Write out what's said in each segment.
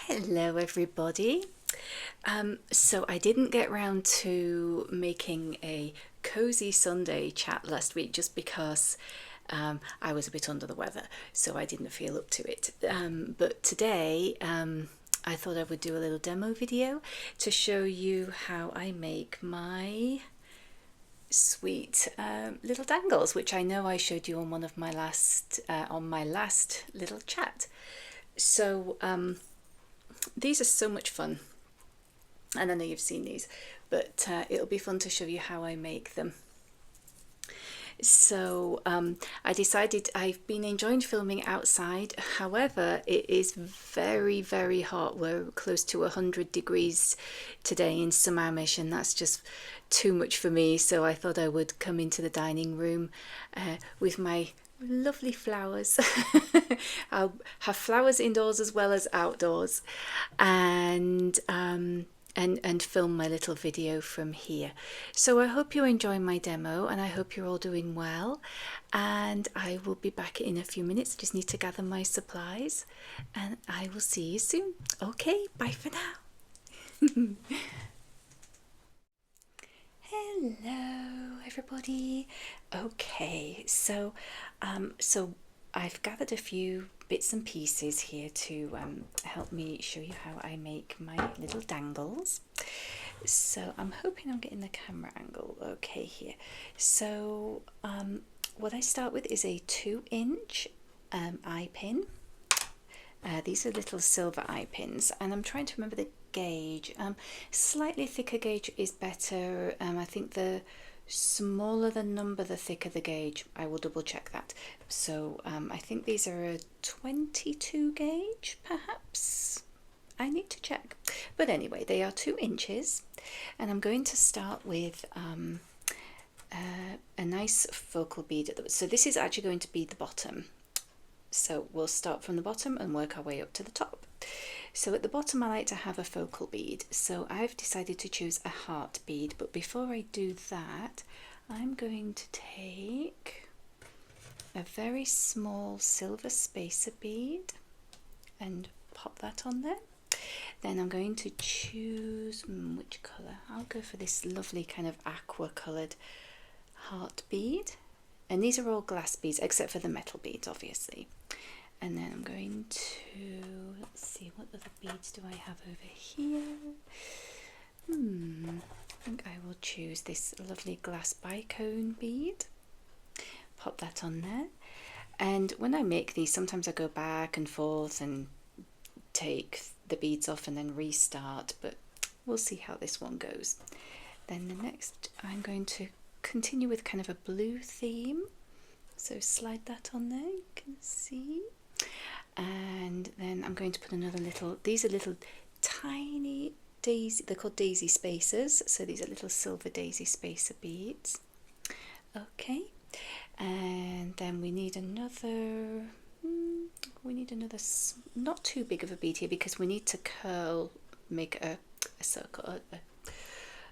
Hello everybody. So I didn't get round to making a cozy Sunday chat last week just because I was a bit under the weather, so I didn't feel up to it. But today I thought I would do a little demo video to show you how I make my sweet little dangles, which I know I showed you on one of my last little chat. So these are so much fun, and I know you've seen these, but it'll be fun to show you how I make them. So I decided I've been enjoying filming outside. However, it is very, very hot. We're close to 100 degrees today in Sammamish, and that's just too much for me. So I thought I would come into the dining room with my lovely flowers. I'll have flowers indoors as well as outdoors, and film my little video from here. So I hope you enjoy my demo, and I hope you're all doing well, and I will be back in a few minutes. Just need to gather my supplies, and I will see you soon. Okay, bye for now. Hello everybody. Okay, so I've gathered a few bits and pieces here to help me show you how I make my little dangles. So I'm hoping I'm getting the camera angle okay here. So what I start with is a 2-inch eye pin. These are little silver eye pins, and I'm trying to remember the gauge. Slightly thicker gauge is better. I think the smaller the number, the thicker the gauge. I will double check that. So I think these are a 22 gauge, perhaps. I need to check. But anyway, they are 2 inches, and I'm going to start with a nice focal bead. So this is actually going to be the bottom. So we'll start from the bottom and work our way up to the top. So at the bottom I like to have a focal bead. So I've decided to choose a heart bead, but before I do that, I'm going to take a very small silver spacer bead and pop that on there. Then I'm going to choose, which colour? I'll go for this lovely kind of aqua coloured heart bead. And these are all glass beads, except for the metal beads, obviously. And then I'm going to, let's see, what other beads do I have over here? I think I will choose this lovely glass bicone bead. Pop that on there. And when I make these, sometimes I go back and forth and take the beads off and then restart, but we'll see how this one goes. Then the next, I'm going to continue with kind of a blue theme, so slide that on there, you can see. And then I'm going to put another little, these are little tiny daisy, they're called daisy spacers, so these are little silver daisy spacer beads. Okay, and then we need another not too big of a bead here, because we need to curl, make a circle,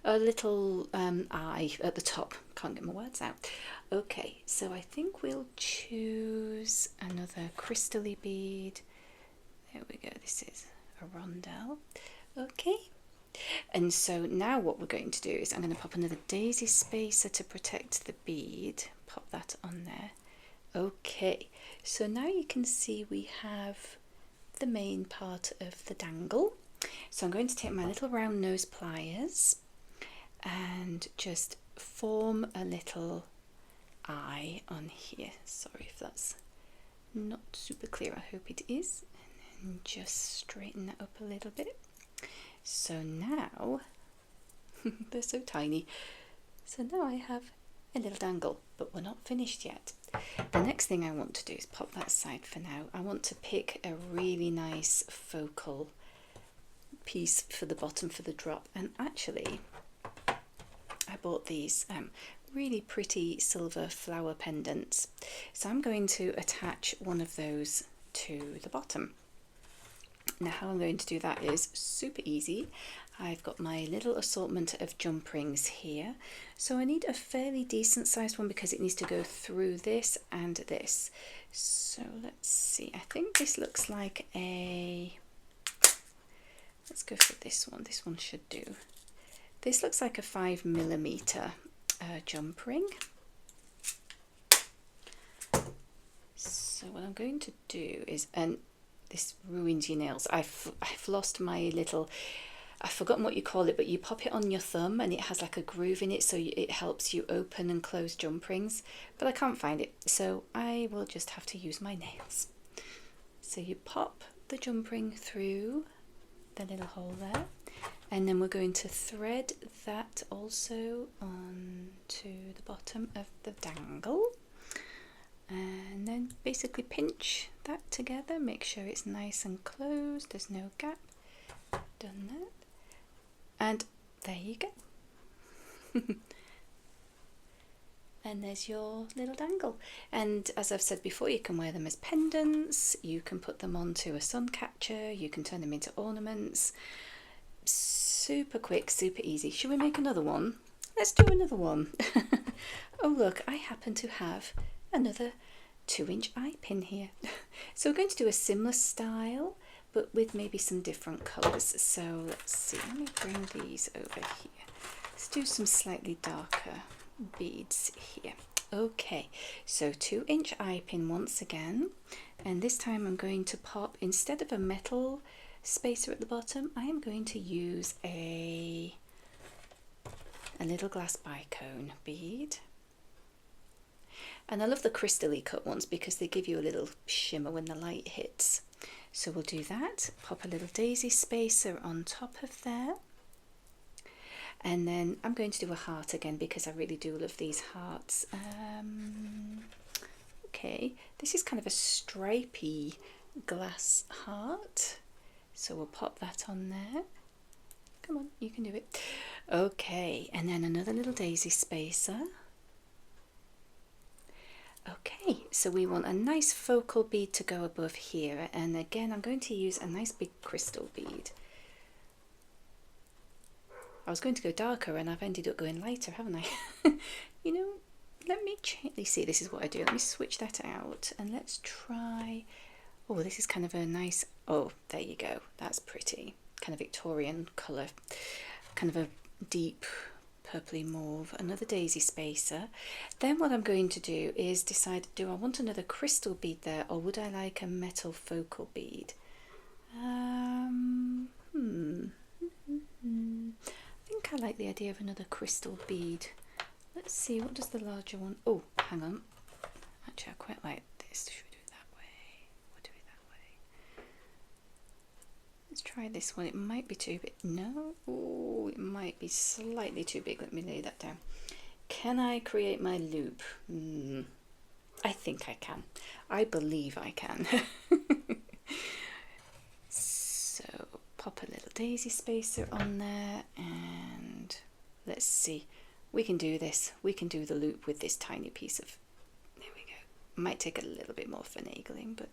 a little eye at the top. Can't get my words out. Okay, so I think we'll choose another crystally bead. There we go, this is a rondelle. Okay, and so now what we're going to do is I'm going to pop another daisy spacer to protect the bead. Pop that on there. Okay, so now you can see we have the main part of the dangle. So I'm going to take my little round nose pliers and just form a little eye on here. Sorry if that's not super clear, I hope it is. And then just straighten that up a little bit. So now, they're so tiny. So now I have a little dangle, but we're not finished yet. The next thing I want to do is pop that aside for now. I want to pick a really nice focal piece for the bottom for the drop, and actually I bought these really pretty silver flower pendants, so I'm going to attach one of those to the bottom. Now how I'm going to do that is super easy. I've got my little assortment of jump rings here, so I need a fairly decent sized one because it needs to go through this and this. So let's see, I think this looks like a Let's go for this one. This one should do. This looks like a 5mm jump ring. So what I'm going to do is, and this ruins your nails. I've lost my little, I've forgotten what you call it, but you pop it on your thumb and it has like a groove in it, so it helps you open and close jump rings, but I can't find it, so I will just have to use my nails. So you pop the jump ring through the little hole there, and then we're going to thread that also onto the bottom of the dangle, and then basically pinch that together, make sure it's nice and closed, there's no gap. Done that, and there you go. And there's your little dangle. And as I've said before, you can wear them as pendants, you can put them onto a sun catcher, you can turn them into ornaments. Super quick, super easy. Should we make another one? Let's do another one. Oh look, I happen to have another 2-inch eye pin here. So we're going to do a similar style, but with maybe some different colours. So let's see, let me bring these over here. Let's do some slightly darker beads here. Okay, so 2-inch eye pin once again, and this time I'm going to pop, instead of a metal spacer at the bottom, I am going to use a little glass bicone bead. And I love the crystally cut ones because they give you a little shimmer when the light hits. So we'll do that, pop a little daisy spacer on top of there. And then I'm going to do a heart again because I really do love these hearts. Okay, this is kind of a stripy glass heart. So we'll pop that on there. Come on, you can do it. Okay, and then another little daisy spacer. Okay, so we want a nice focal bead to go above here, and again I'm going to use a nice big crystal bead. I was going to go darker and I've ended up going lighter, haven't I? You know, let me see, this is what I do. Let me switch that out and let's try, oh, this is kind of a nice, oh, there you go, that's pretty. Kind of Victorian colour, kind of a deep purpley mauve, another daisy spacer. Then what I'm going to do is decide, do I want another crystal bead there or would I like a metal focal bead? I think I like the idea of another crystal bead. Let's see, what does the larger one, oh, hang on, actually I quite like this. Should we do it that way? We'll do it that way. Let's try this one. It might be too big. No, oh, it might be slightly too big. Let me lay that down. Can I create my loop? I think I can. I believe I can. So pop a little daisy spacer on there and let's see. We can do this. We can do the loop with this tiny piece of, there we go. Might take a little bit more finagling, but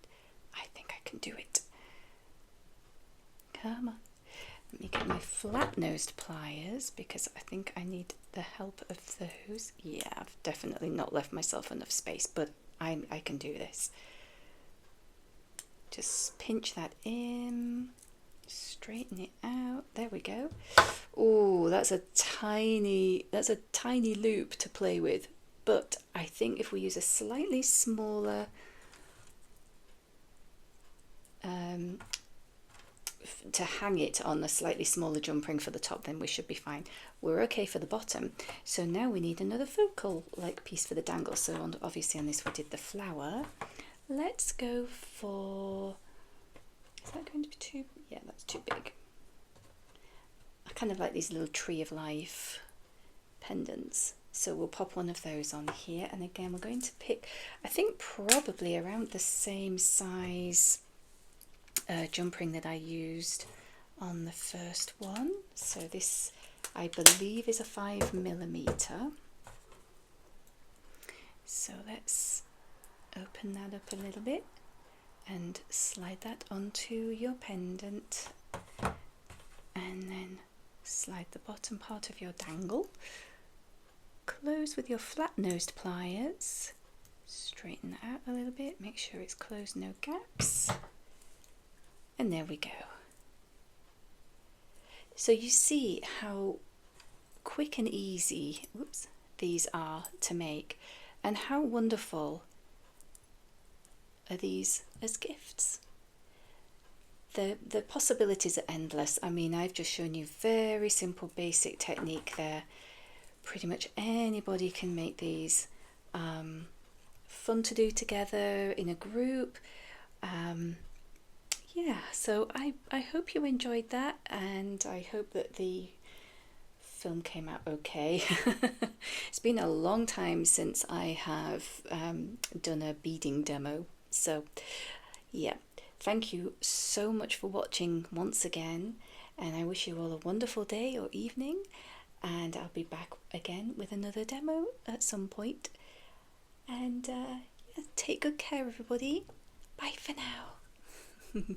I think I can do it. Come on. Let me get my flat-nosed pliers because I think I need the help of those. Yeah, I've definitely not left myself enough space, but I can do this. Just pinch that in, straighten it out. There we go. Oh, that's a tiny loop to play with. But I think if we use a slightly smaller to hang it on a slightly smaller jump ring for the top, then we should be fine. We're okay for the bottom. So now we need another focal like piece for the dangle. So obviously on this we did the flower. Let's go for, is that going to be too, yeah, that's too big. I kind of like these little tree of life pendants. So we'll pop one of those on here. And again, we're going to pick, I think probably around the same size jump ring that I used on the first one. So this, I believe, is a 5mm. So let's open that up a little bit and slide that onto your pendant, and then slide the bottom part of your dangle, close with your flat-nosed pliers, straighten that out a little bit, make sure it's closed, no gaps, and there we go. So you see how quick and easy, whoops, these are to make, and how wonderful are these as gifts. The possibilities are endless. I mean, I've just shown you very simple basic technique there. Pretty much anybody can make these. Fun to do together in a group. Yeah, so I hope you enjoyed that, and I hope that the film came out okay. It's been a long time since I have done a beading demo, so yeah, thank you so much for watching once again, and I wish you all a wonderful day or evening, and I'll be back again with another demo at some point. And yeah, take good care, everybody. Bye for now.